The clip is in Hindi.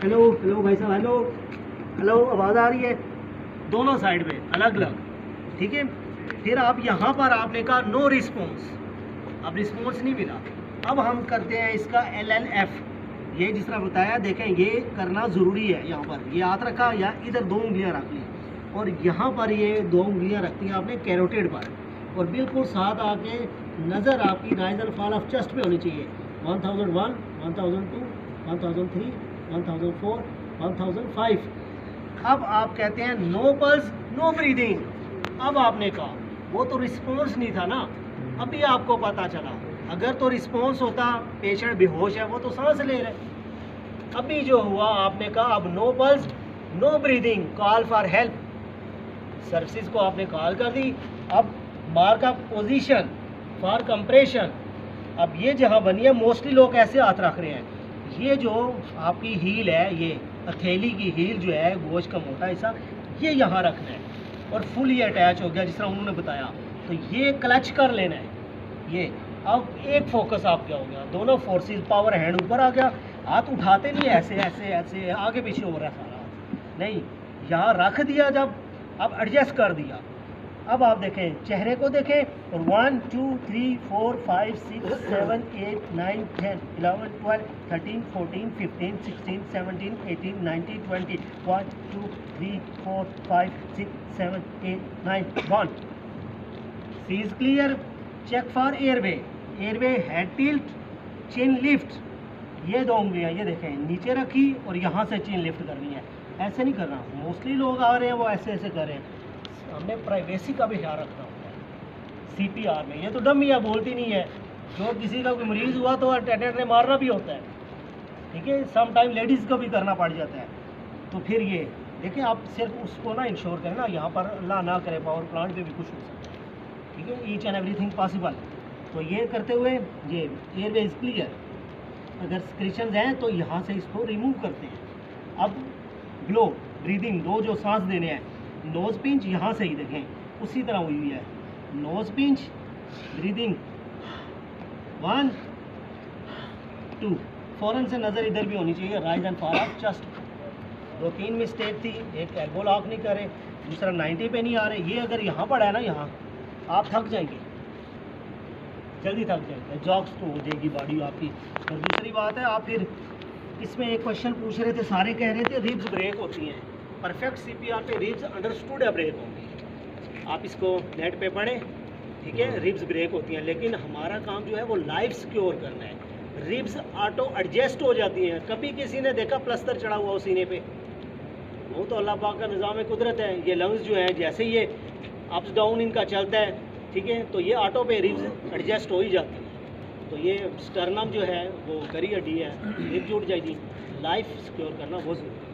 हेलो हेलो भाई साहब, हेलो हेलो, आवाज़ आ रही है? दोनों साइड में अलग अलग, ठीक है। फिर आप यहाँ पर आपने कहा नो रिस्पॉन्स, अब रिस्पॉन्स नहीं मिला। अब हम करते हैं इसका LLF। ये जिस तरह बताया, देखें ये करना ज़रूरी है। यहाँ पर ये हाथ रखा या इधर 2 उंगलियाँ रख ली और यहाँ पर ये 2 उंगलियाँ रखती हैं आपने कैरोटिड पर, और बिल्कुल साथ आके नज़र आपकी rise and fall of chest पे होनी चाहिए। 1001, 1002, 1003, 1004, 1005। अब आप कहते हैं नो पल्स नो ब्रीदिंग। अब आपने कहा वो तो रिस्पॉन्स नहीं था ना, अभी आपको पता चला। अगर तो रिस्पॉन्स होता, पेशेंट बेहोश है, वो तो सांस ले रहे। अभी जो हुआ आपने कहा अब no pulse no breathing, call for help. Services को आपने कॉल कर दी। अब mark of position for compression. अब ये जहाँ बनी है, मोस्टली लोग ऐसे हाथ रख रहे हैं। ये जो आपकी हील है, ये हथेली की हील जो है, गोश का मोटा हिस्सा, ये यहाँ रखना है और फुल ये अटैच हो गया जिस तरह उन्होंने बताया। तो ये क्लच कर लेना है ये। अब एक फोकस आप क्या हो गया, दोनों फोर्सेस पावर हैंड ऊपर आ गया। हाथ उठाते नहीं ऐसे ऐसे ऐसे आगे पीछे हो रहा है सारा, नहीं, यहाँ रख दिया। जब अब एडजस्ट कर दिया, अब आप देखें, चेहरे को देखें और 1 2 3 4 5 6 7 8 9 10 11 12 13 14 15 16 17 18 19 20 1 2 3 4 5 6 7 8 9 1। See is clear. Check for airway. Airway head tilt, chin lift. ये 2 उंगलियाँ ये देखें नीचे रखी और यहाँ से चिन लिफ्ट करनी है, ऐसे नहीं करना। मोस्टली लोग आ रहे हैं वो ऐसे ऐसे कर रहे हैं। हमने प्राइवेसी का भी ख्याल रखना होता है CPR में। ये तो डमी है, बोलती नहीं है। जो किसी का कोई मरीज़ हुआ तो अटेंडेंट ने मारना भी होता है, ठीक है। सम टाइम लेडीज़ को भी करना पड़ जाता है। तो फिर ये देखिए, आप सिर्फ उसको ना इंश्योर करें ना, यहाँ पर अल्लाह ना करे पावर प्लांट पे भी कुछ हो सकता है, ठीक है। Each and everything possible. तो ये करते हुए ये एयरवे इज क्लियर। अगर सिक्रेशंस हैं तो यहाँ से इसको रिमूव करते हैं। अब ब्लो ब्रीदिंग, 2 जो सांस देने हैं, नोज पिंच यहाँ से ही देखें उसी तरह हुई है। नोज पिंच, ब्रीदिंग 1 2, फ़ौरन से नज़र इधर भी होनी चाहिए, rise and fall of chest. 2-3 mistake थी, एक एल्बो लॉक नहीं करे, दूसरा 90 पे नहीं आ रहे। ये अगर यहाँ पड़ा है ना, यहाँ आप थक जाएंगे, जल्दी थक जाएंगे, जॉग्स तो हो जाएगी बॉडी आपकी। और दूसरी बात है, आप फिर इसमें एक क्वेश्चन पूछ रहे थे, सारे कह रहे थे रिब्स ब्रेक होती हैं। परफेक्ट CPR पे रिब्स अंडरस्टूड है ब्रेक होंगी, आप इसको नेट पे पढ़ें, ठीक है। रिब्स ब्रेक होती हैं, लेकिन हमारा काम जो है वो लाइफ सिक्योर करना है। रिब्स ऑटो एडजस्ट हो जाती हैं। कभी किसी ने देखा प्लस्तर चढ़ा हुआ हो सीने पे? वो तो अल्लाह पाक का निज़ाम कुदरत है। ये लंग्स जो है, जैसे ये अप्स डाउन इनका चलता है, ठीक है, तो ये ऑटो पे रिब्स एडजस्ट हो ही जाती है। तो ये स्टर्नम जो है वो करी हड्डी है, रिब जुड़ जाएगी। लाइफ सिक्योर करना बहुत ज़रूरी है।